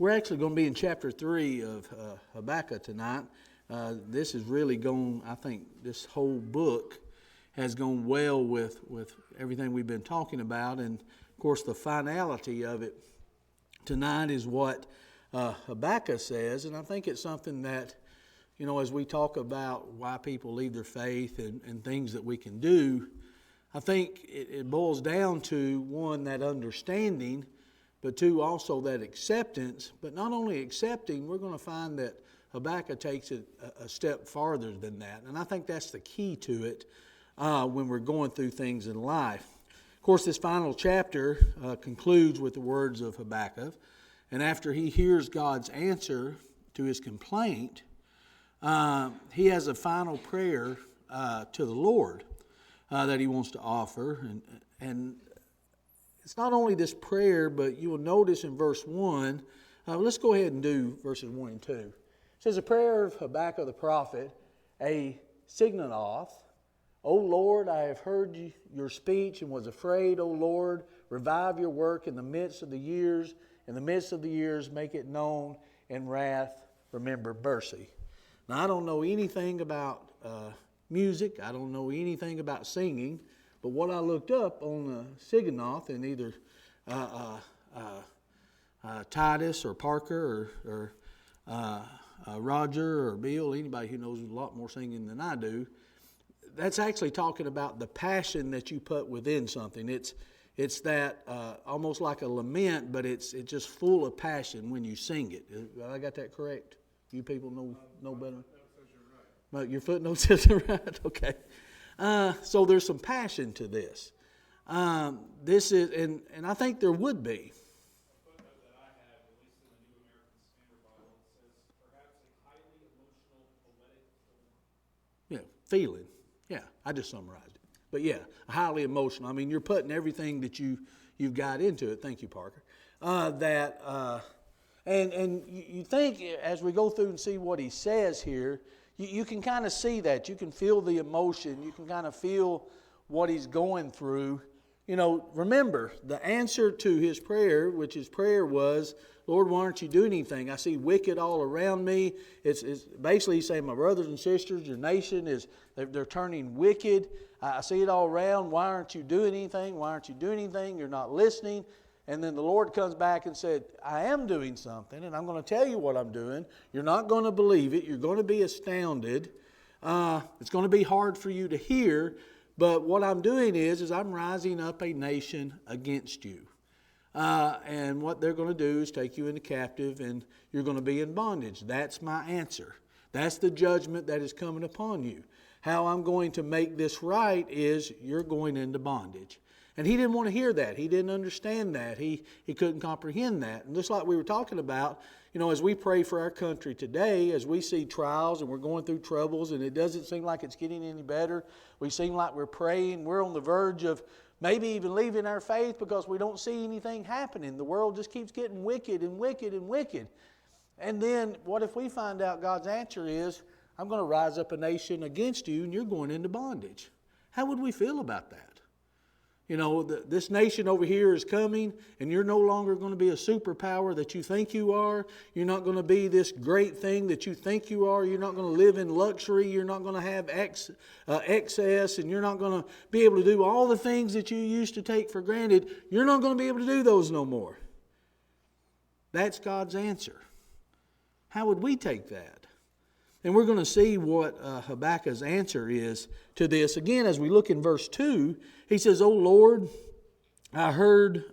We're actually going to be in chapter 3 of Habakkuk tonight. This is really going, I think this whole book has gone well with everything we've been talking about. And, of course, the finality of it tonight is what Habakkuk says. And I think it's something that, you know, as we talk about why people leave their faith and things that we can do, I think it boils down to, one, that understanding, but two, also that acceptance. But not only accepting, we're going to find that Habakkuk takes it a step farther than that. And I think that's the key to it when we're going through things in life. Of course, this final chapter concludes with the words of Habakkuk. And after he hears God's answer to his complaint, he has a final prayer to the Lord that he wants to offer. And it's not only this prayer, but you will notice in verse 1, let's go ahead and do verses 1 and 2. It says, a prayer of Habakkuk the prophet, a signonoth. O Lord, I have heard your speech and was afraid. O Lord, revive your work in the midst of the years. In the midst of the years, make it known. In wrath, remember mercy. Now, I don't know anything about music. I don't know anything about singing. But what I looked up on the signonoth in either Titus or Parker or Roger or Bill, anybody who knows a lot more singing than I do, that's actually talking about the passion that you put within something. It's that almost like a lament, but it's just full of passion when you sing it. I got that correct? You people know better? Right. Your footnote says it right? Okay. So there's some passion to this. This is, and I think there would be. A footnote that I have, at least in the New American Standard Bible, it says perhaps a highly emotional, poetic feeling. Yeah, feeling. Yeah, I just summarized it. But yeah, highly emotional. I mean, you're putting everything that you've got into it. Thank you, Parker. And you think as we go through and see what he says here, you can kind of see that. You can feel the emotion. You can kind of feel what he's going through. You know, remember, the answer to his prayer, which his prayer was, Lord, why aren't you doing anything? I see wicked all around me. It's basically he's saying, my brothers and sisters, your nation, they're turning wicked. I see it all around. Why aren't you doing anything? Why aren't you doing anything? You're not listening. And then the Lord comes back and said, I am doing something, and I'm going to tell you what I'm doing. You're not going to believe it. You're going to be astounded. It's going to be hard for you to hear. But what I'm doing is I'm rising up a nation against you. And what they're going to do is take you into captive, and you're going to be in bondage. That's my answer. That's the judgment that is coming upon you. How I'm going to make this right is you're going into bondage. And he didn't want to hear that. He didn't understand that. He couldn't comprehend that. And just like we were talking about, you know, as we pray for our country today, as we see trials and we're going through troubles and it doesn't seem like it's getting any better, we seem like we're praying, we're on the verge of maybe even leaving our faith because we don't see anything happening. The world just keeps getting wicked and wicked and wicked. And then what if we find out God's answer is, I'm going to rise up a nation against you and you're going into bondage? How would we feel about that? You know, this nation over here is coming, and you're no longer going to be a superpower that you think you are. You're not going to be this great thing that you think you are. You're not going to live in luxury. You're not going to have excess, and you're not going to be able to do all the things that you used to take for granted. You're not going to be able to do those no more. That's God's answer. How would we take that? And we're going to see what Habakkuk's answer is to this. Again, as we look in verse 2, he says, O Lord, I heard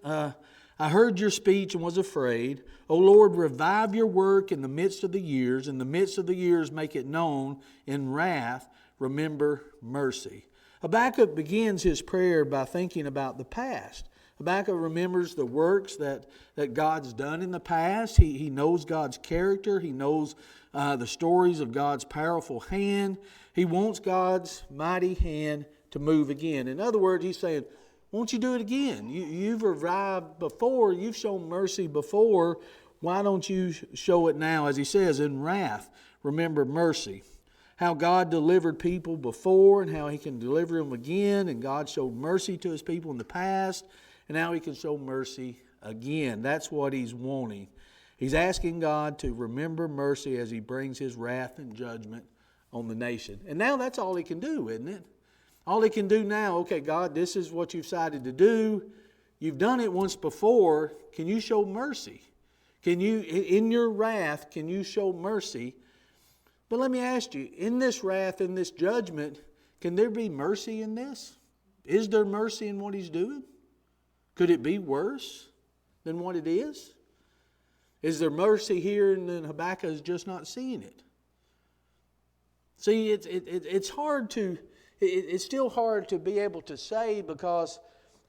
your speech and was afraid. O Lord, revive your work in the midst of the years. In the midst of the years, make it known. In wrath, remember mercy. Habakkuk begins his prayer by thinking about the past. Habakkuk remembers the works that God's done in the past. He knows God's character. He knows the stories of God's powerful hand. He wants God's mighty hand to move again. In other words, he's saying, won't you do it again? You've revived before. You've shown mercy before. Why don't you show it now? As he says, in wrath, remember mercy. How God delivered people before and how he can deliver them again. And God showed mercy to his people in the past. And now he can show mercy again. That's what he's wanting. He's asking God to remember mercy as he brings his wrath and judgment on the nation. And now that's all he can do, isn't it? All he can do now, okay, God, this is what you've decided to do. You've done it once before. Can you show mercy? Can you, in your wrath, can you show mercy? But let me ask you, in this wrath, in this judgment, can there be mercy in this? Is there mercy in what he's doing? Could it be worse than what it is? Is there mercy here and then Habakkuk is just not seeing it? See, it's hard to, it's still hard to be able to say, because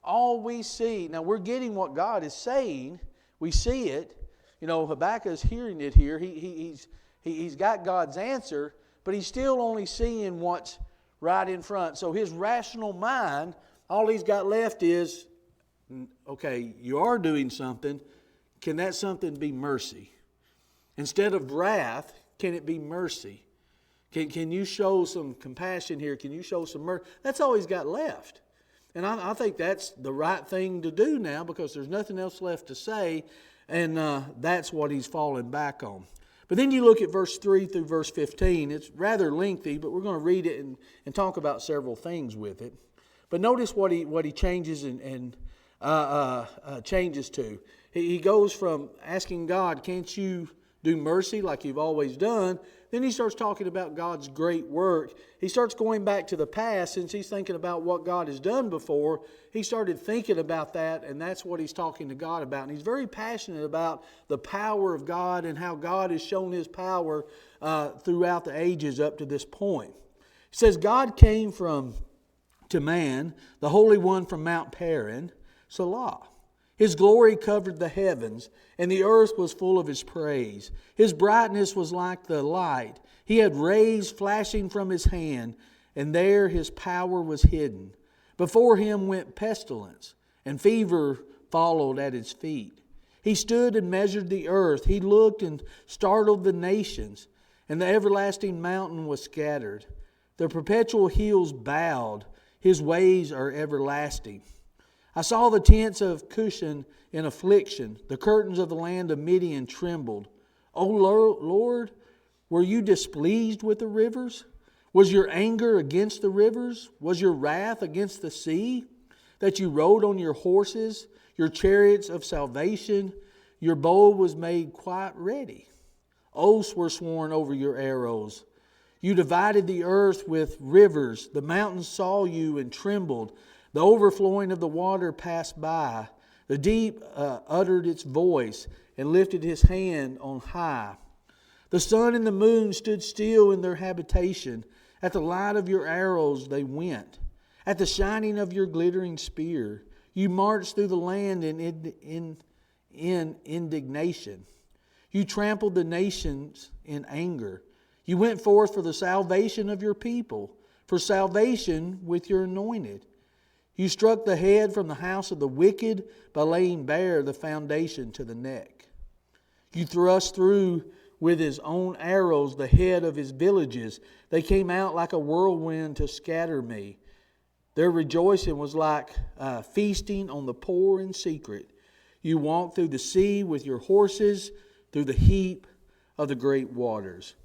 all we see, now we're getting what God is saying, we see it. You know, Habakkuk is hearing it here. He's got God's answer, but he's still only seeing what's right in front. So his rational mind, all he's got left is, okay, you are doing something. Can that something be mercy? Instead of wrath, can it be mercy? Can you show some compassion here? Can you show some mercy? That's all he's got left. And I think that's the right thing to do now, because there's nothing else left to say, and that's what he's fallen back on. But then you look at verse 3 through verse 15. It's rather lengthy, but we're going to read it and talk about several things with it. But notice what he changes and changes to. He goes from asking God, can't you do mercy like you've always done? Then he starts talking about God's great work. He starts going back to the past. Since he's thinking about what God has done before, he started thinking about that, and that's what he's talking to God about. And he's very passionate about the power of God and how God has shown his power throughout the ages up to this point. He says, God came to man, the Holy One from Mount Paran, Selah. His glory covered the heavens, and the earth was full of his praise. His brightness was like the light. He had rays flashing from his hand, and there his power was hidden. Before him went pestilence, and fever followed at his feet. He stood and measured the earth. He looked and startled the nations, and the everlasting mountain was scattered. The perpetual hills bowed. His ways are everlasting. I saw the tents of Cushan in affliction. The curtains of the land of Midian trembled. O Lord, were you displeased with the rivers? Was your anger against the rivers? Was your wrath against the sea? That you rode on your horses, your chariots of salvation, your bow was made quite ready. Oaths were sworn over your arrows. You divided the earth with rivers. The mountains saw you and trembled. The overflowing of the water passed by. The deep uttered its voice and lifted his hand on high. The sun and the moon stood still in their habitation. At the light of your arrows they went. At the shining of your glittering spear, you marched through the land in indignation. You trampled the nations in anger. You went forth for the salvation of your people, for salvation with your anointed. You struck the head from the house of the wicked by laying bare the foundation to the neck. You thrust through with his own arrows the head of his villages. They came out like a whirlwind to scatter me. Their rejoicing was like feasting on the poor in secret. You walked through the sea with your horses, through the heap of the great waters.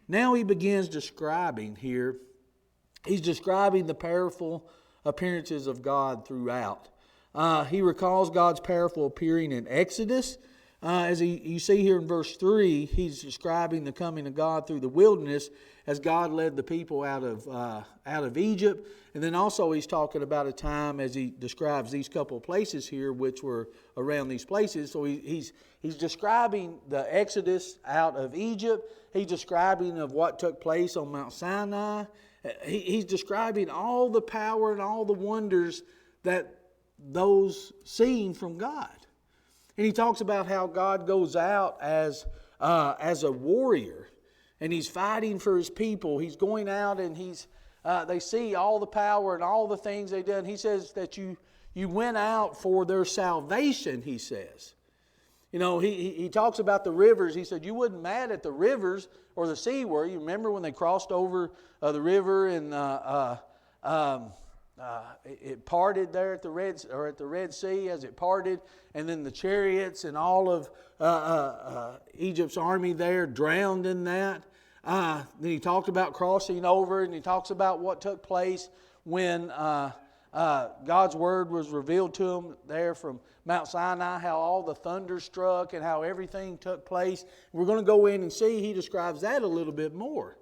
Now he begins describing here. He's describing the powerful appearances of God throughout. He recalls God's powerful appearing in Exodus. As you see here in verse 3, he's describing the coming of God through the wilderness as God led the people out of Egypt. And then also he's talking about a time as he describes these couple of places here, which were around these places. So he's describing the Exodus out of Egypt. He's describing of what took place on Mount Sinai. He's describing all the power and all the wonders that those seen from God. And he talks about how God goes out as a warrior, and he's fighting for his people. He's going out and they see all the power and all the things they've done. He says that you went out for their salvation, he says. You know, he talks about the rivers. He said, you wasn't mad at the rivers or the sea, were you? Remember when they crossed over the river in it parted there at the Red Sea as it parted, and then the chariots and all of Egypt's army there drowned in that. Then he talked about crossing over, and he talks about what took place when God's word was revealed to him there from Mount Sinai, how all the thunder struck and how everything took place. We're going to go in and see, he describes that a little bit more.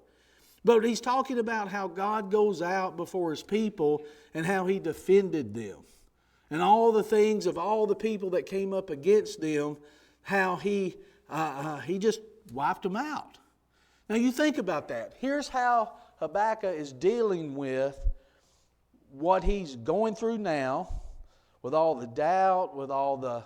But he's talking about how God goes out before his people and how he defended them. And all the things of all the people that came up against them, how he just wiped them out. Now you think about that. Here's how Habakkuk is dealing with what he's going through now, with all the doubt, with all the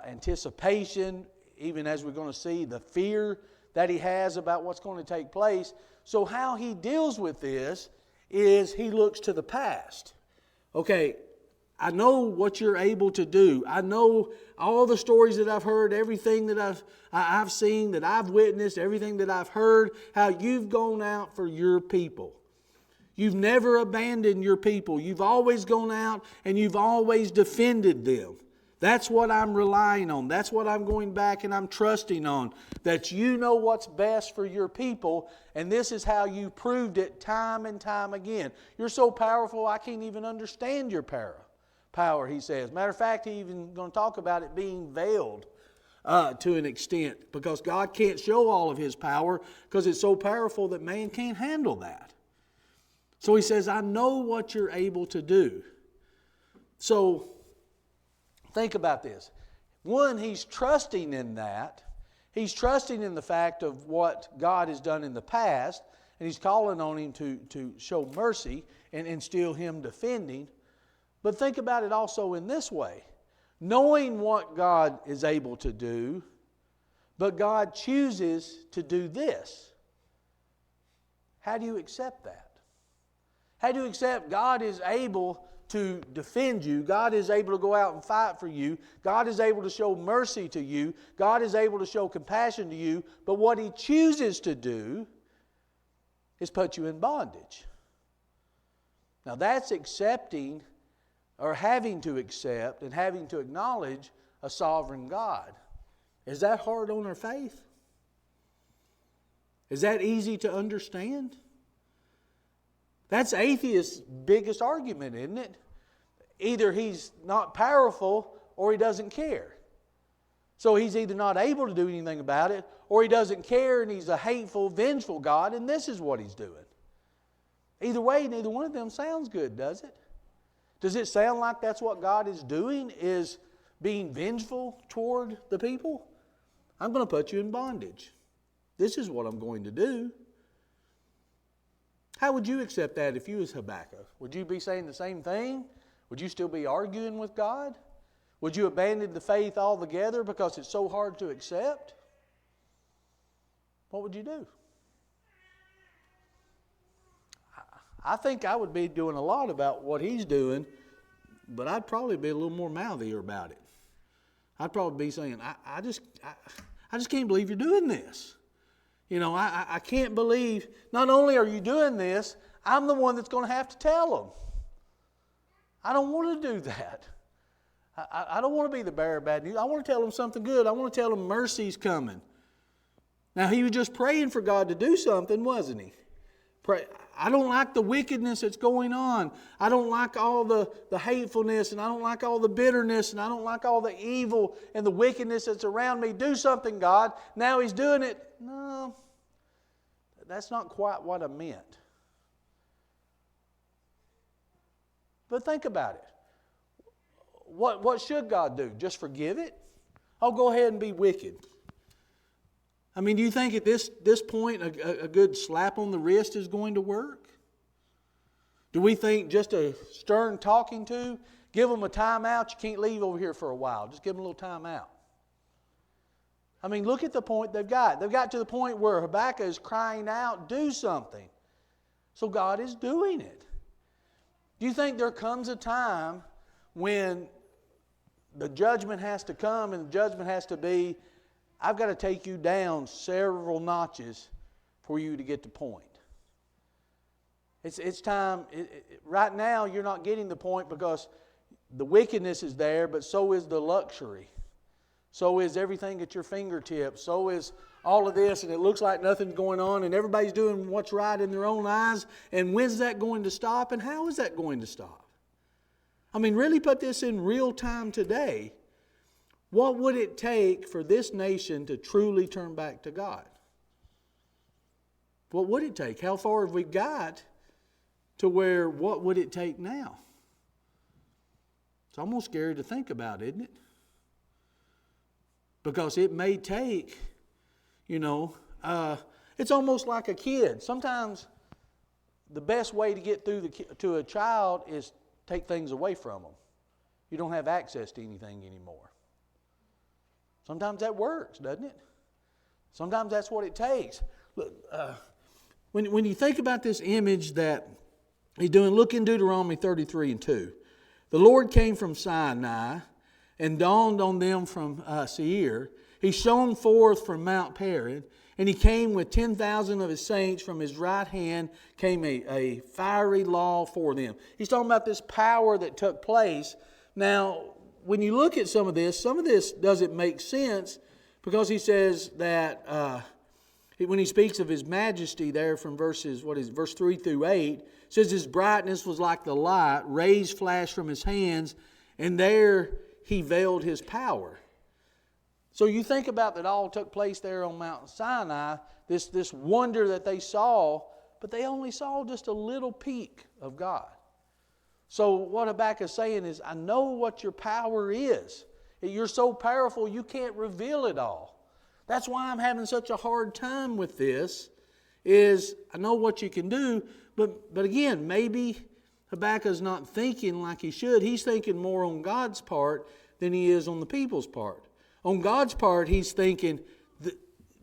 anticipation, even as we're going to see, the fear that he has about what's going to take place. So how he deals with this is he looks to the past. Okay, I know what you're able to do. I know all the stories that I've heard, everything that I've seen, that I've witnessed, everything that I've heard, how you've gone out for your people. You've never abandoned your people. You've always gone out and you've always defended them. That's what I'm relying on. That's what I'm going back and I'm trusting on. That you know what's best for your people, and this is how you proved it time and time again. You're so powerful, I can't even understand your power, he says. Matter of fact, he's even going to talk about it being veiled to an extent, because God can't show all of his power because it's so powerful that man can't handle that. So he says, I know what you're able to do. So think about this. One, he's trusting in that. He's trusting in the fact of what God has done in the past, and he's calling on him to show mercy and still him defending. But think about it also in this way. Knowing what God is able to do, but God chooses to do this. How do you accept that? How do you accept God is able to defend you? God is able to go out and fight for you. God is able to show mercy to you. God is able to show compassion to you. But what he chooses to do is put you in bondage. Now that's accepting, or having to accept and having to acknowledge a sovereign God. Is that hard on our faith? Is that easy to understand? That's atheist's biggest argument, isn't it? Either he's not powerful or he doesn't care. So he's either not able to do anything about it, or he doesn't care and he's a hateful, vengeful God, and this is what he's doing. Either way, neither one of them sounds good, does it? Does it sound like that's what God is doing, is being vengeful toward the people? I'm going to put you in bondage. This is what I'm going to do. How would you accept that if you was Habakkuk? Would you be saying the same thing? Would you still be arguing with God? Would you abandon the faith altogether because it's so hard to accept? What would you do? I think I would be doing a lot about what he's doing, but I'd probably be a little more mouthier about it. I'd probably be saying, I just can't believe you're doing this. You know, I can't believe, not only are you doing this, I'm the one that's going to have to tell them. I don't want to do that. I don't want to be the bearer of bad news. I want to tell them something good. I want to tell them mercy's coming. Now, he was just praying for God to do something, wasn't he? I don't like the wickedness that's going on. I don't like all the hatefulness, and I don't like all the bitterness, and I don't like all the evil and the wickedness that's around me. Do something, God. Now he's doing it. No, that's not quite what I meant. But think about it. What should God do? Just forgive it? Oh, go ahead and be wicked. I mean, do you think at this point a good slap on the wrist is going to work? Do we think just a stern talking to, give them a time out, you can't leave over here for a while, just give them a little time out? I mean, look at the point they've got. They've got to the point where Habakkuk is crying out, do something. So God is doing it. Do you think there comes a time when the judgment has to come and the judgment has to be, I've got to take you down several notches for you to get the point? It's time. Right now, you're not getting the point because the wickedness is there, but so is the luxury. So is everything at your fingertips. So is all of this, and it looks like nothing's going on, and everybody's doing what's right in their own eyes. And when's that going to stop, and how is that going to stop? I mean, really put this in real time today. What would it take for this nation to truly turn back to God? What would it take? How far have we got to where what would it take now? It's almost scary to think about, isn't it? Because it may take, it's almost like a kid. Sometimes the best way to get through to a child is take things away from them. You don't have access to anything anymore. Sometimes that works, doesn't it? Sometimes that's what it takes. Look, when you think about this image that he's doing, look in Deuteronomy 33:2. The Lord came from Sinai and dawned on them from Seir. He shone forth from Mount Paran, and he came with 10,000 of his saints. From his right hand came a fiery law for them. He's talking about this power that took place. Now, when you look at some of this doesn't make sense because he says that when he speaks of his majesty there from verse 3 through 8, it says his brightness was like the light, rays flashed from his hands, and there he veiled his power. So you think about that all took place there on Mount Sinai, this wonder that they saw, but they only saw just a little peek of God. So what Habakkuk is saying is, I know what your power is. You're so powerful you can't reveal it all. That's why I'm having such a hard time with this, is I know what you can do, but again, maybe Habakkuk's not thinking like he should. He's thinking more on God's part than he is on the people's part. On God's part, he's thinking,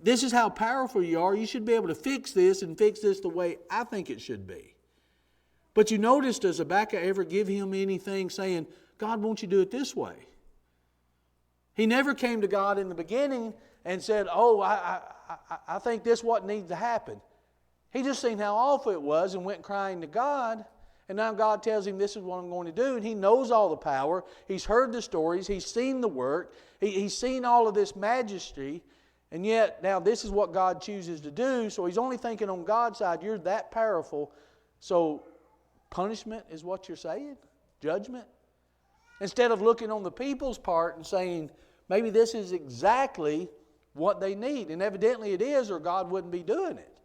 this is how powerful you are. You should be able to fix this and fix this the way I think it should be. But you notice, does Habakkuk ever give him anything saying, God, won't you do it this way? He never came to God in the beginning and said, I think this is what needs to happen. He just seen how awful it was and went crying to God. And now God tells him, this is what I'm going to do. And he knows all the power. He's heard the stories. He's seen the work. He's seen all of this majesty. And yet, now this is what God chooses to do. So he's only thinking on God's side, you're that powerful. So punishment is what you're saying? Judgment? Instead of looking on the people's part and saying, maybe this is exactly what they need. And evidently it is, or God wouldn't be doing it.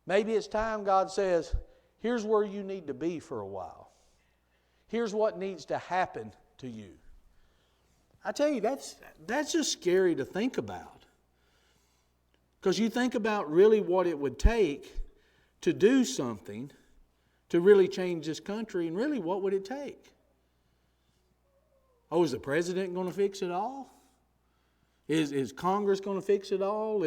Maybe it's time God says, here's where you need to be for a while. Here's what needs to happen to you. I tell you, that's just scary to think about. Because you think about really what it would take to do something to really change this country, and really what would it take? Oh, is the president going to fix it all? Is Congress going to fix it all?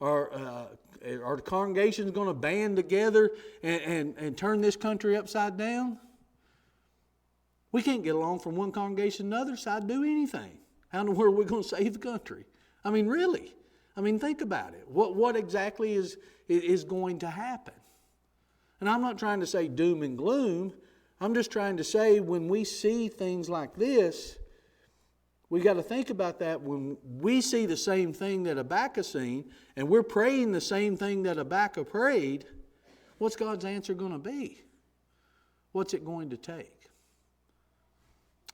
Are the congregations going to band together and turn this country upside down? We can't get along from one congregation to another side, do anything. How in the world are we going to save the country? I mean, really. I mean, think about it. What exactly is going to happen? And I'm not trying to say doom and gloom. I'm just trying to say when we see things like this, we got to think about that when we see the same thing that Habakkuk seen, and we're praying the same thing that Habakkuk prayed, what's God's answer going to be? What's it going to take?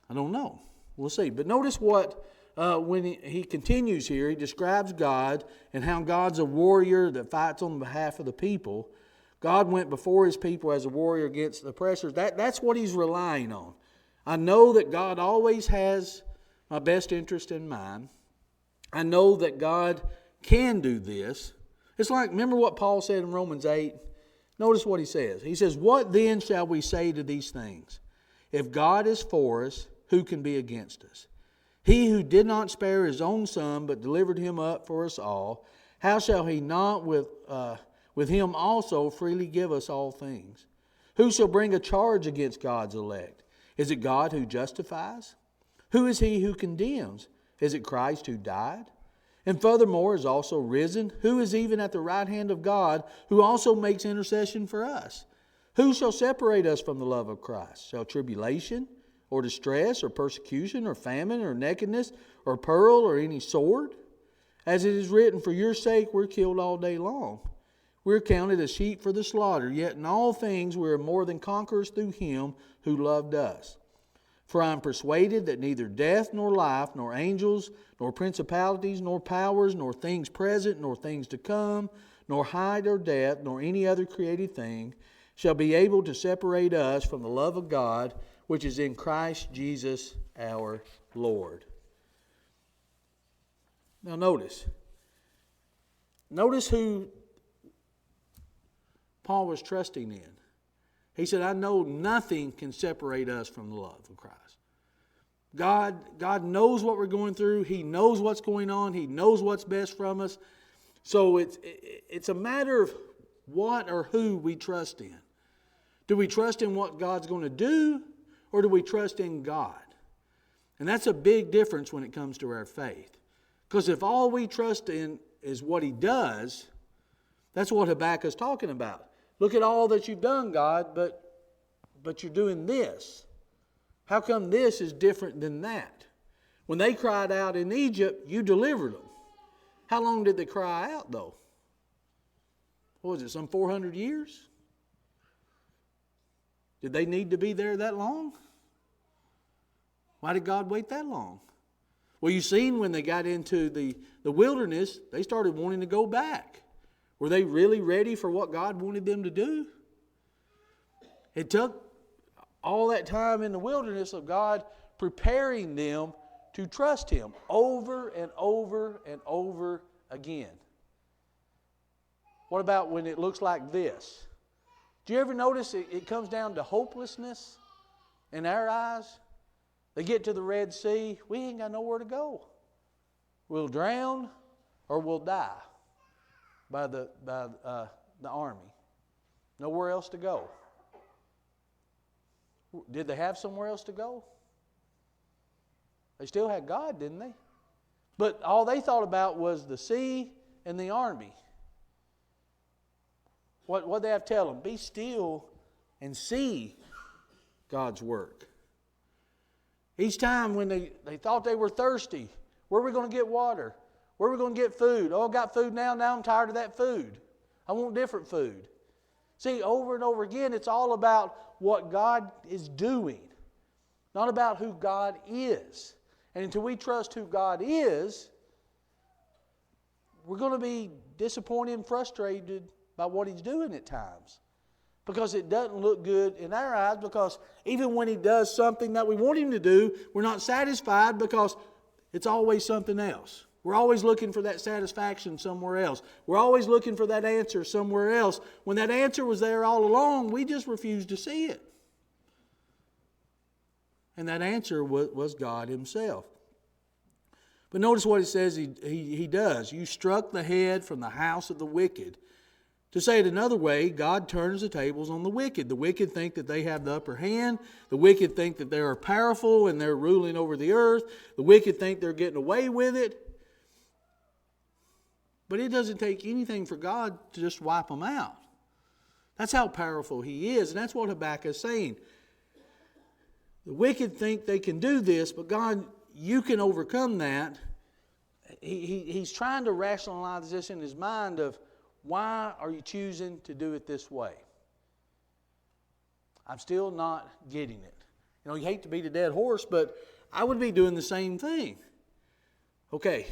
I don't know. We'll see. But notice what, when he continues here, he describes God and how God's a warrior that fights on behalf of the people. God went before his people as a warrior against the oppressors. That's what he's relying on. I know that God always has my best interest in mind. I know that God can do this. It's like, remember what Paul said in Romans 8? Notice what he says. He says, what then shall we say to these things? If God is for us, who can be against us? He who did not spare his own son, but delivered him up for us all, how shall he not with him also freely give us all things? Who shall bring a charge against God's elect? Is it God who justifies? Who is he who condemns? Is it Christ who died? And furthermore is also risen, who is even at the right hand of God, who also makes intercession for us? Who shall separate us from the love of Christ? Shall tribulation, or distress, or persecution, or famine, or nakedness, or peril, or any sword? As it is written, for your sake we're killed all day long. We're counted as sheep for the slaughter, yet in all things we are more than conquerors through Him who loved us. For I am persuaded that neither death nor life, nor angels, nor principalities, nor powers, nor things present, nor things to come, nor height or depth, nor any other created thing shall be able to separate us from the love of God, which is in Christ Jesus our Lord. Now notice who Paul was trusting in. He said, I know nothing can separate us from the love of Christ. God knows what we're going through. He knows what's going on. He knows what's best from us. So it's a matter of what or who we trust in. Do we trust in what God's going to do, or do we trust in God? And that's a big difference when it comes to our faith. Because if all we trust in is what He does, that's what Habakkuk is talking about. Look at all that you've done, God, but you're doing this. How come this is different than that? When they cried out in Egypt, you delivered them. How long did they cry out, though? What was it, some 400 years? Did they need to be there that long? Why did God wait that long? Well, you seen when they got into the wilderness, they started wanting to go back. Were they really ready for what God wanted them to do? It took all that time in the wilderness of God preparing them to trust Him over and over and over again. What about when it looks like this? Do you ever notice it comes down to hopelessness in our eyes? They get to the Red Sea, we ain't got nowhere to go. We'll drown or we'll die by the army. Nowhere else to go. Did they have somewhere else to go? They still had God, didn't they? But all they thought about was the sea and the army. What did they have to tell them? Be still and see God's work. Each time when they thought they were thirsty, where are we going to get water? Where are we going to get food? Oh, I got food now I'm tired of that food. I want different food. See, over and over again, it's all about what God is doing, not about who God is. And until we trust who God is, we're going to be disappointed and frustrated by what He's doing at times. Because it doesn't look good in our eyes, because even when He does something that we want Him to do, we're not satisfied because it's always something else. We're always looking for that satisfaction somewhere else. We're always looking for that answer somewhere else. When that answer was there all along, we just refused to see it. And that answer was God Himself. But notice what it says he does. You struck the head from the house of the wicked. To say it another way, God turns the tables on the wicked. The wicked think that they have the upper hand. The wicked think that they are powerful and they're ruling over the earth. The wicked think they're getting away with it. But it doesn't take anything for God to just wipe them out. That's how powerful He is. And that's what Habakkuk is saying. The wicked think they can do this, but God, you can overcome that. He's trying to rationalize this in his mind of, why are you choosing to do it this way? I'm still not getting it. You know, you hate to beat a dead horse, but I would be doing the same thing. Okay,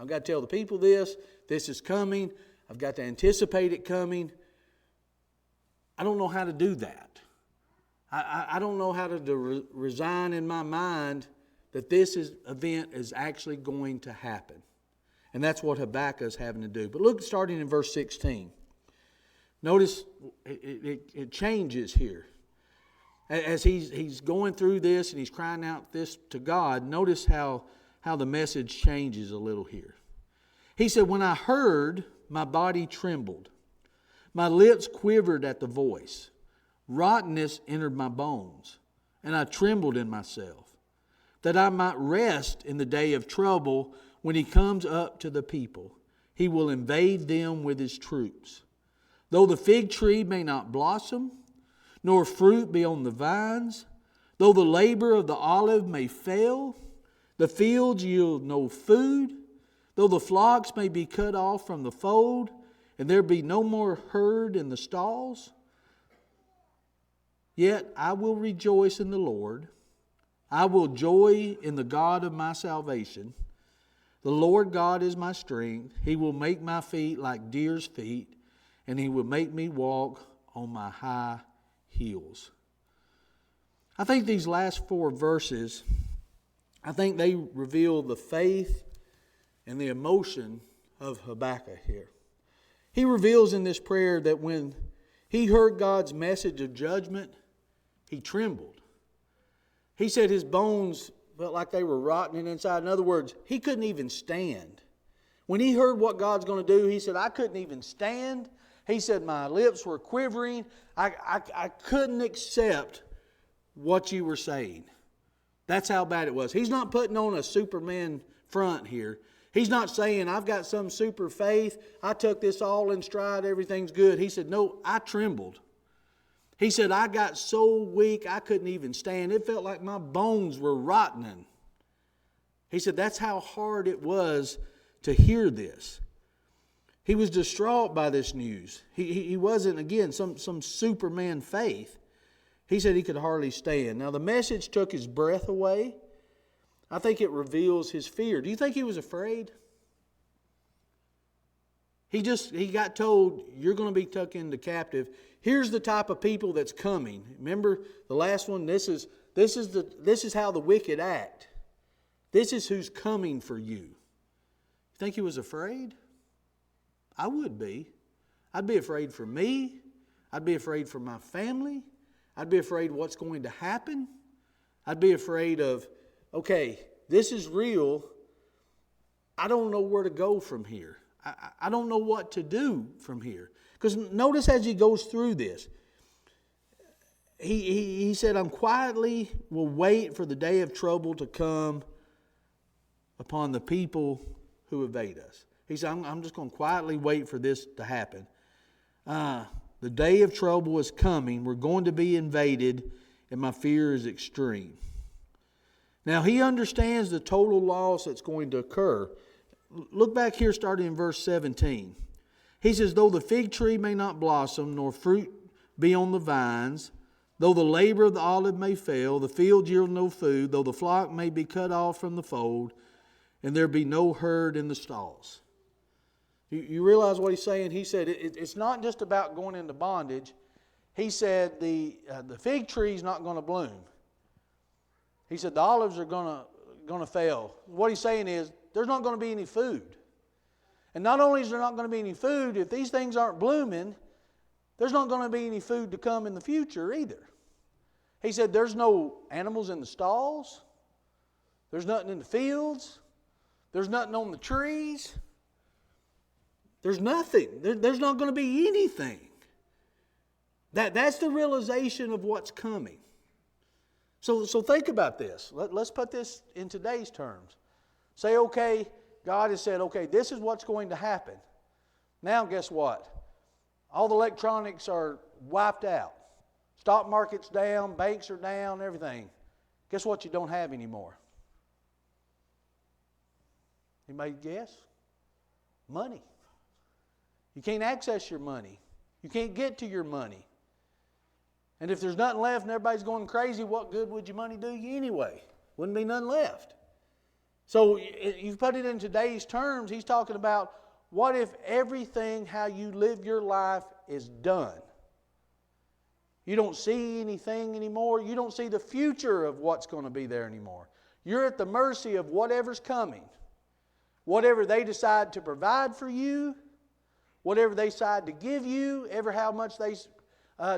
I've got to tell the people this. This is coming. I've got to anticipate it coming. I don't know how to do that. I don't know how to resign in my mind that this event is actually going to happen. And that's what Habakkuk is having to do. But look, starting in verse 16. Notice it changes here. As he's going through this and he's crying out this to God, notice how the message changes a little here. He said, when I heard, my body trembled. My lips quivered at the voice. Rottenness entered my bones, and I trembled in myself, that I might rest in the day of trouble. When He comes up to the people, He will invade them with His troops. Though the fig tree may not blossom, nor fruit be on the vines. Though the labor of the olive may fail, the fields yield no food. Though the flocks may be cut off from the fold, and there be no more herd in the stalls, yet I will rejoice in the Lord. I will joy in the God of my salvation. The Lord God is my strength. He will make my feet like deer's feet, and He will make me walk on my high heels. I think these last 4 verses, I think they reveal the faith and the emotion of Habakkuk here. He reveals in this prayer that when he heard God's message of judgment, he trembled. He said his bones felt like they were rotting inside. In other words, he couldn't even stand. When he heard what God's going to do, he said, I couldn't even stand. He said, my lips were quivering. I couldn't accept what you were saying. That's how bad it was. He's not putting on a Superman front here. He's not saying, I've got some super faith. I took this all in stride. Everything's good. He said, no, I trembled. He said, I got so weak I couldn't even stand. It felt like my bones were rotting. He said, that's how hard it was to hear this. He was distraught by this news. He wasn't, again, some Superman faith. He said he could hardly stand. Now, the message took his breath away. I think it reveals his fear. Do you think he was afraid? He got told, you're going to be taken into captive. Here's the type of people that's coming. Remember the last one? This is how the wicked act. This is who's coming for you. You think he was afraid? I would be. I'd be afraid for me. I'd be afraid for my family. I'd be afraid what's going to happen. I'd be afraid of, okay, this is real. I don't know where to go from here. I don't know what to do from here. Because notice as he goes through this, he said, I'm quietly will wait for the day of trouble to come upon the people who evade us. He said, I'm just going to quietly wait for this to happen. The day of trouble is coming. We're going to be invaded, and my fear is extreme. Now, he understands the total loss that's going to occur. Look back here starting in verse 17. He says, though the fig tree may not blossom, nor fruit be on the vines, though the labor of the olive may fail, the field yield no food, though the flock may be cut off from the fold, and there be no herd in the stalls. You realize what he's saying? He said it's not just about going into bondage. He said the fig tree is not going to bloom. He said the olives are going to fail. What he's saying is there's not going to be any food. And not only is there not going to be any food, if these things aren't blooming, there's not going to be any food to come in the future either. He said there's no animals in the stalls. There's nothing in the fields. There's nothing on the trees. There's nothing. There's not going to be anything. That's the realization of what's coming. So think about this. Let's put this in today's terms. Say, okay, God has said, okay, this is what's going to happen. Now, guess what? All the electronics are wiped out. Stock market's down, banks are down, everything. Guess what you don't have anymore? Anybody guess? Money. You can't access your money. You can't get to your money. And if there's nothing left and everybody's going crazy, what good would your money do you anyway? Wouldn't be none left. So you put it in today's terms, he's talking about what if everything, how you live your life, is done? You don't see anything anymore. You don't see the future of what's going to be there anymore. You're at the mercy of whatever's coming. Whatever they decide to provide for you, whatever they decide to give you, ever how much they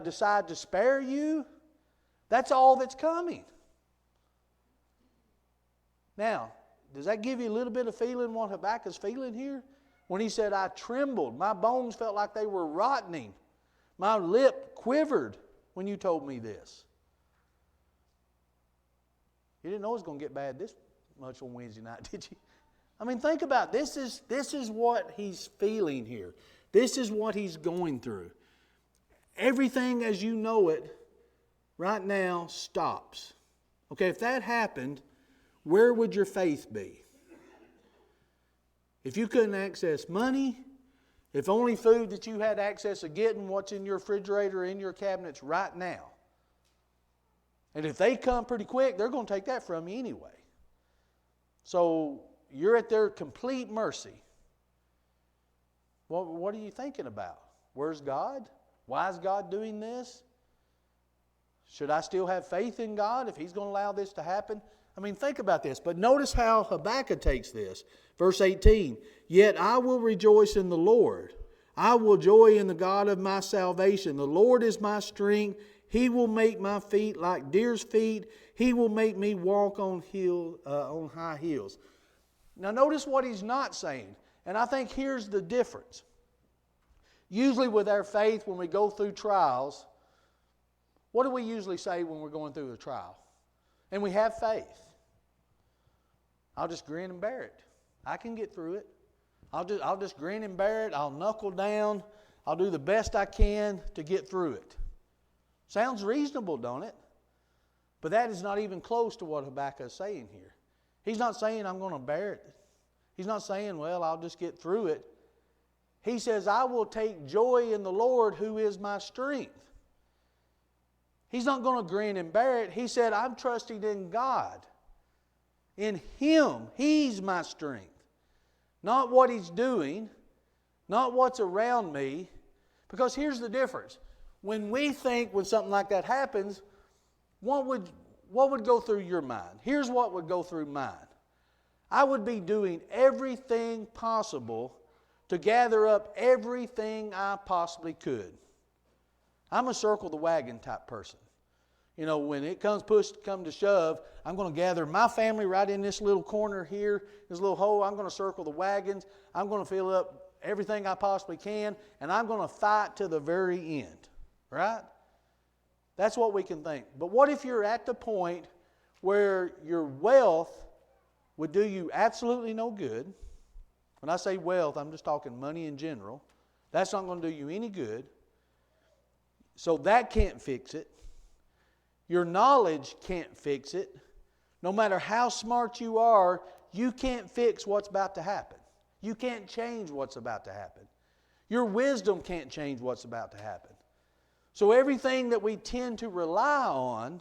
decide to spare you, that's all that's coming. Now, does that give you a little bit of feeling what Habakkuk's feeling here? When he said, I trembled, my bones felt like they were rotting. My lip quivered when you told me this. You didn't know it was going to get bad this much on Wednesday night, did you? I mean, think about it. This is what he's feeling here. This is what he's going through. Everything as you know it right now stops. Okay, if that happened, where would your faith be? If you couldn't access money, if only food that you had access to getting, what's in your refrigerator, in your cabinets right now. And if they come pretty quick, they're going to take that from you anyway. So you're at their complete mercy. Well, what are you thinking about? Where's God? Why is God doing this? Should I still have faith in God if He's going to allow this to happen? I mean, think about this. But notice how Habakkuk takes this. Verse 18, yet I will rejoice in the Lord. I will joy in the God of my salvation. The Lord is my strength. He will make my feet like deer's feet. He will make me walk on high hills. Now notice what he's not saying. And I think here's the difference. Usually with our faith, when we go through trials, what do we usually say when we're going through a trial? And we have faith. I'll just grin and bear it. I can get through it. I'll just grin and bear it. I'll knuckle down. I'll do the best I can to get through it. Sounds reasonable, don't it? But that is not even close to what Habakkuk is saying here. He's not saying I'm going to bear it. He's not saying, well, I'll just get through it. He says, I will take joy in the Lord who is my strength. He's not going to grin and bear it. He said, I'm trusting in God. In Him. He's my strength. Not what He's doing. Not what's around me. Because here's the difference. When we think when something like that happens, what would go through your mind? Here's what would go through mine. I would be doing everything possible to gather up everything I possibly could. I'm a circle the wagon type person. You know, when it come to shove, I'm going to gather my family right in this little corner here, this little hole. I'm going to circle the wagons. I'm going to fill up everything I possibly can, and I'm going to fight to the very end. Right? That's what we can think. But what if you're at the point where your wealth would do you absolutely no good? When I say wealth, I'm just talking money in general. That's not going to do you any good. So that can't fix it. Your knowledge can't fix it. No matter how smart you are, you can't fix what's about to happen. You can't change what's about to happen. Your wisdom can't change what's about to happen. So everything that we tend to rely on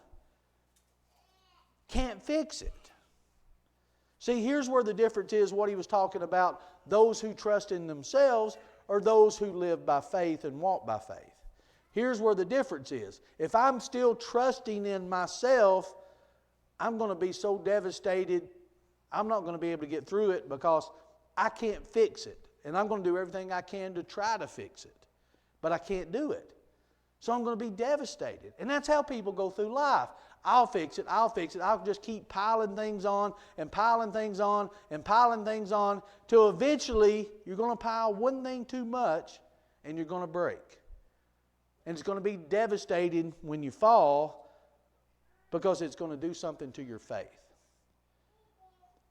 can't fix it. See, here's where the difference is, what he was talking about, those who trust in themselves or those who live by faith and walk by faith. Here's where the difference is. If I'm still trusting in myself, I'm going to be so devastated, I'm not going to be able to get through it because I can't fix it. And I'm going to do everything I can to try to fix it. But I can't do it. So I'm going to be devastated. And that's how people go through life. I'll fix it, I'll fix it. I'll just keep piling things on and piling things on and piling things on till eventually you're going to pile one thing too much and you're going to break. And it's going to be devastating when you fall because it's going to do something to your faith.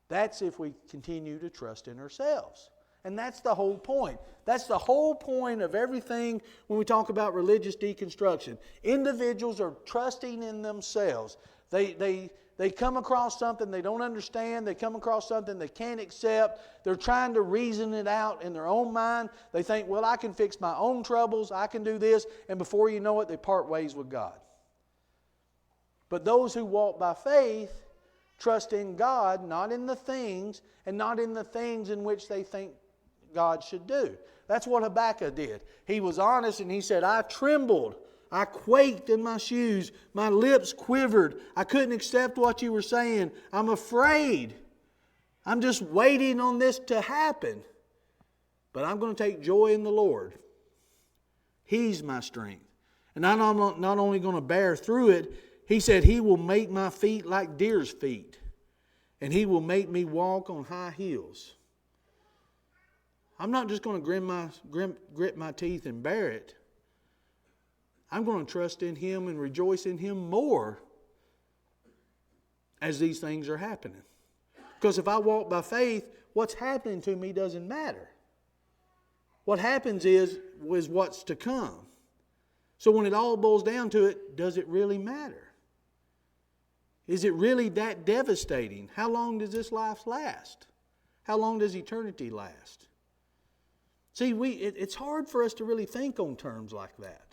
That's if we continue to trust in ourselves. And that's the whole point. That's the whole point of everything when we talk about religious deconstruction. Individuals are trusting in themselves. They come across something they don't understand. They come across something they can't accept. They're trying to reason it out in their own mind. They think, well, I can fix my own troubles. I can do this. And before you know it, they part ways with God. But those who walk by faith trust in God, not in the things, and not in the things in which they think God should do. That's what Habakkuk did. He was honest and he said, I trembled. I quaked in my shoes. My lips quivered. I couldn't accept what you were saying. I'm afraid. I'm just waiting on this to happen. But I'm going to take joy in the Lord. He's my strength. And I'm not only going to bear through it, he said He will make my feet like deer's feet. And He will make me walk on high hills. I'm not just going to grit my teeth and bear it. I'm going to trust in Him and rejoice in Him more as these things are happening. Because if I walk by faith, what's happening to me doesn't matter. What happens is what's to come. So when it all boils down to it, does it really matter? Is it really that devastating? How long does this life last? How long does eternity last? See, it's hard for us to really think on terms like that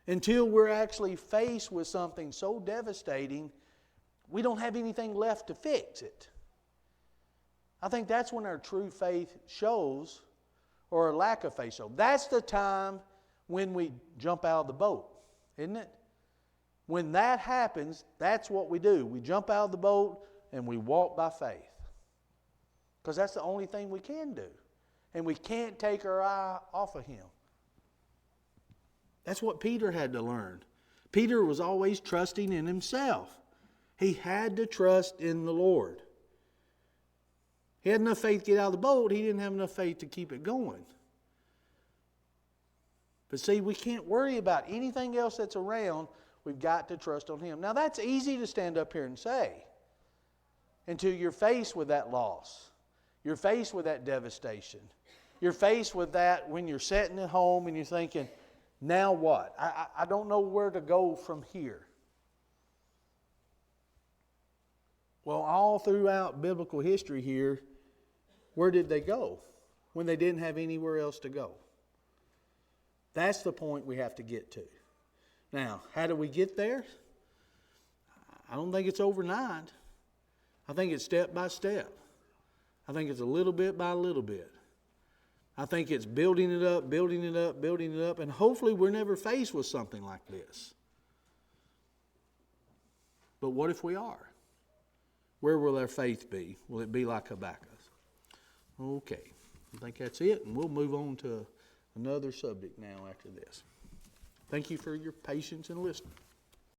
until we're actually faced with something so devastating, we don't have anything left to fix it. I think that's when our true faith shows, or a lack of faith shows. That's the time when we jump out of the boat, isn't it? When that happens, that's what we do. We jump out of the boat and we walk by faith. Because that's the only thing we can do. And we can't take our eye off of Him. That's what Peter had to learn. Peter was always trusting in himself. He had to trust in the Lord. He had enough faith to get out of the boat. He didn't have enough faith to keep it going. But see, we can't worry about anything else that's around. We've got to trust on Him. Now, that's easy to stand up here and say until you're faced with that loss. You're faced with that devastation. You're faced with that when you're sitting at home and you're thinking, now what? I don't know where to go from here. Well, all throughout biblical history here, where did they go when they didn't have anywhere else to go? That's the point we have to get to. Now, how do we get there? I don't think it's overnight. I think it's step by step. I think it's a little bit by little bit. I think it's building it up, building it up, building it up, and hopefully we're never faced with something like this. But what if we are? Where will our faith be? Will it be like Habakkuk? Okay, I think that's it, and we'll move on to another subject now after this. Thank you for your patience and listening.